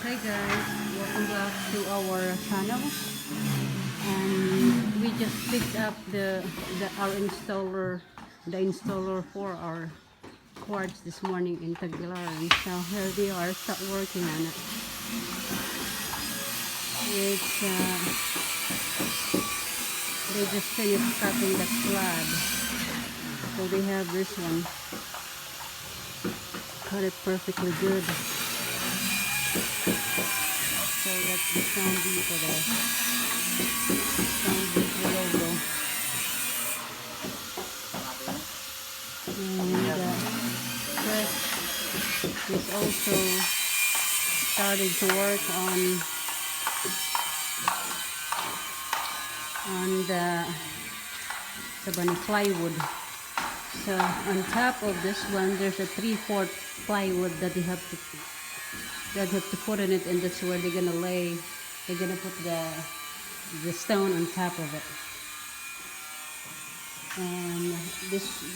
Hi guys, welcome back to our channel. And we just picked up the installer for our quartz this morning in Tagbilaran. So here they are, start working on it. It's they just finished cutting the slab, so they have this one cut it perfectly good. So that's the sound for there. Sound for logo. And Chris is also starting to work on the plywood. So on top of this one, there's a 3/4 plywood that you have to put in it, and that's where they're gonna put the stone on top of it. And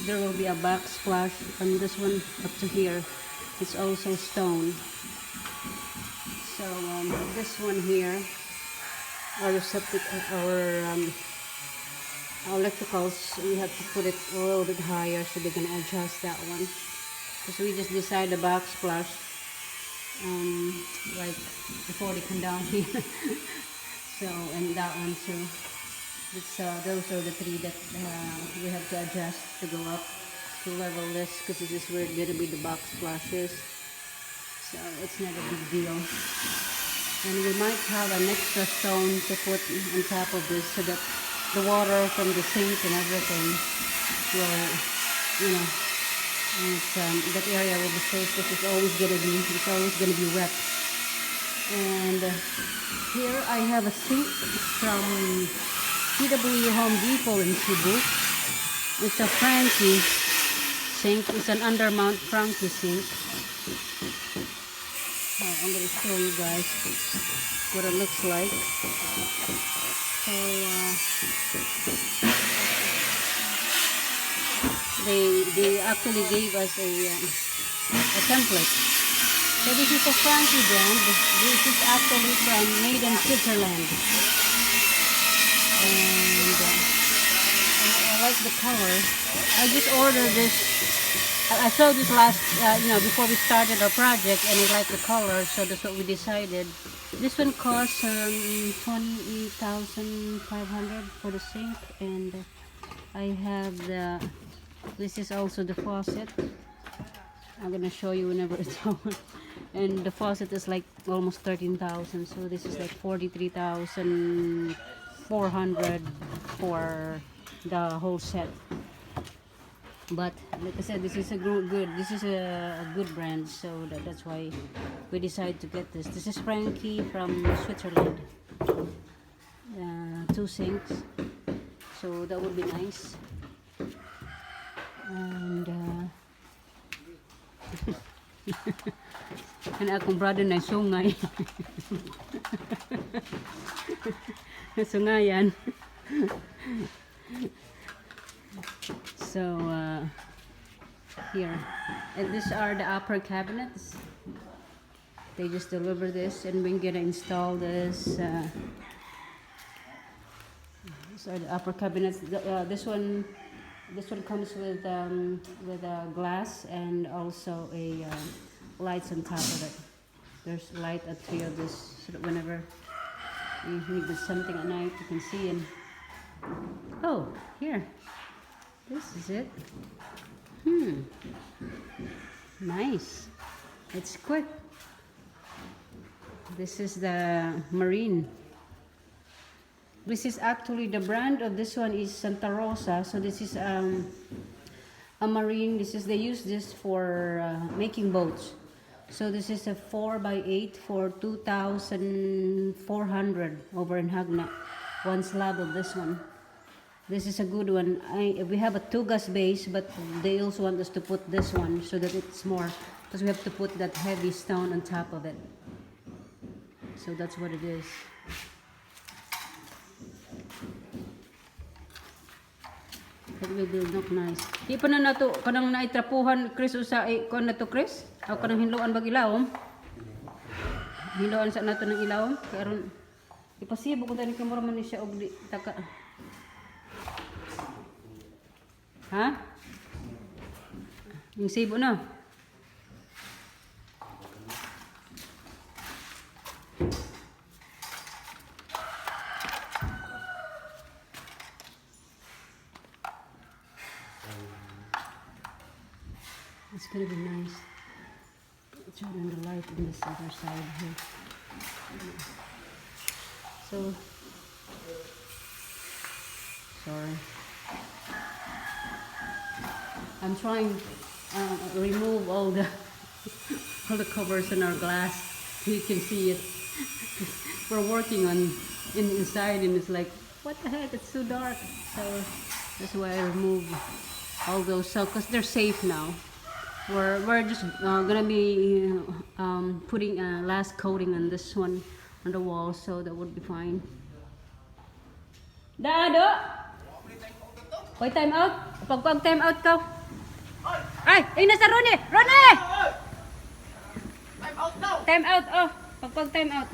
there will be a backsplash on this one up to here. It's also stone. So this one here, our electricals, we have to put it a little bit higher, so they're gonna adjust that one, because we just decided the backsplash like before they come down here. So, and that one too. Those are the three that we have to adjust to go up to level this, because this is where it's gonna be the backsplash is. So it's not a big deal. And we might have an extra stone to put on top of this, so that the water from the sink and everything will, that area will be safe, because it's always gonna be wet. And here I have a sink from CW Home Depot in Cebu. It's a Frankie sink. It's an undermount Frankie sink. I'm gonna show you guys what it looks like. So they actually gave us a template. So this is a Frankie brand. This is actually made in Switzerland, and I like the color. I just ordered this. I saw this before we started our project, and I like the color, so that's what we decided. This one costs 28,500 for the sink, and I have this is also the faucet. I'm gonna show you whenever it's on. And the faucet is like almost 13,000, so this is like 43,400 for the whole set. But like I said, this is a good brand, so that's why we decided to get this. This is Frankie from Switzerland. 2 sinks, so that would be nice. And and akong brother na sungay. Sungayan. So here, and these are the upper cabinets. They just deliver this, and we're gonna install this. These are the upper cabinets. This one comes with glass, and also a lights on top of it. There's light at 3 of this, so that whenever you need something at night, you can see. And oh, here, this is it. Nice. It's quick. This is the Marine. This is actually the brand of this one is Santa Rosa. So this is a Marine. They use this for making boats. So this is a 4x8 for 2,400 over in Hagna. One slab of this one. This is a good one. We have a 2-gas base, but they also want us to put this one so that it's more, because we have to put that heavy stone on top of it. So that's what it is. It will look nice. Di pa na nato kanang naitrapuhan Chris usa kon na to Chris. Aw kanang hinluan bag ilawom. Hinuan sa nato ng ilaw karon ipasibo kung tani kamura man ni siya og di taka. Ha? Yung sibo na. It's gonna be nice. Turn on the light on this other side here. So, sorry. I'm trying remove all the all the covers on our glass so you can see it. We're working on inside and it's like, what the heck? It's so dark. So that's why I remove all those. So because they're safe now. We're just gonna be putting a last coating on this one on the wall, so that would be fine. Dado! Hoy, time out! Pag time out ka! Ay! Ay, nasa Ronnie! Ronnie! Time out now! Time out! Oh! Pag time out.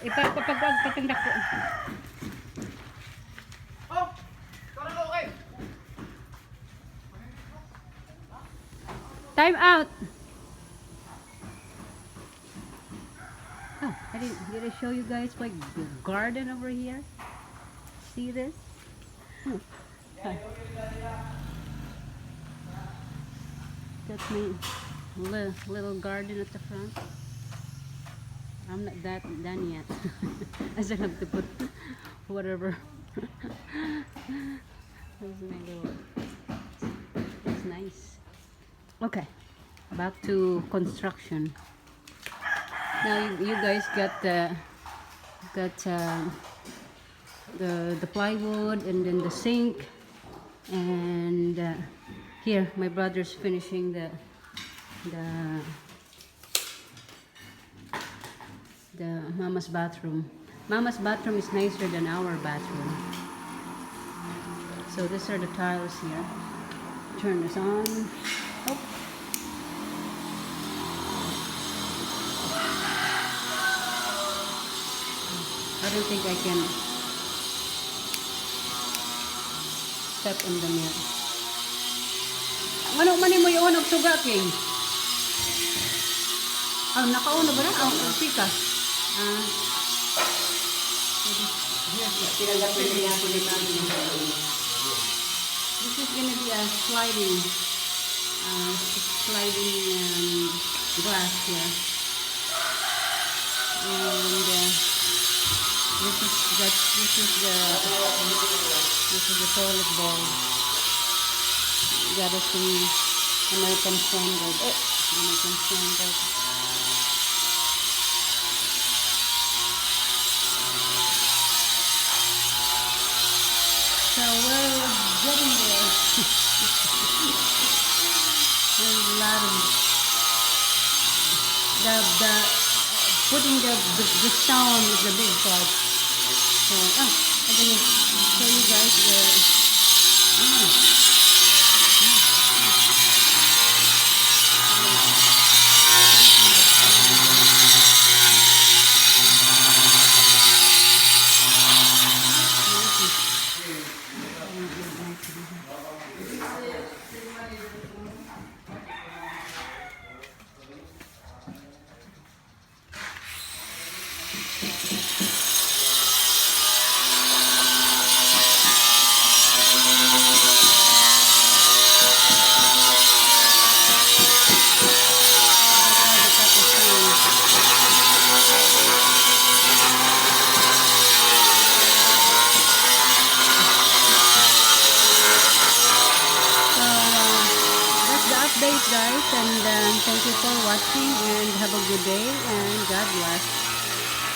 Ipagpag patindak ko. Oh! Parang okay! Time out! Oh, did I show you guys my garden over here? See this? Oh. Hi. That's my little garden at the front. I'm not that done yet. I still have to put whatever. That's my little. It's nice. Okay, back to construction. Now you guys got the plywood and then the sink, and here my brother's finishing the mama's bathroom. Mama's bathroom is nicer than our bathroom. So these are the tiles here. Turn this on. Oh. I don't think I can step on them yet. Ano man mo yung og suga king? Oh, nakauna ba na? Oh, pika. This is gonna be a sliding glass here, and this is the toilet bowl. Got us some American standard. American standard. So we're getting there. There's a lot of the putting the stone is the big part. So I'm gonna show you guys update, guys, and thank you for watching, and have a good day, and God bless.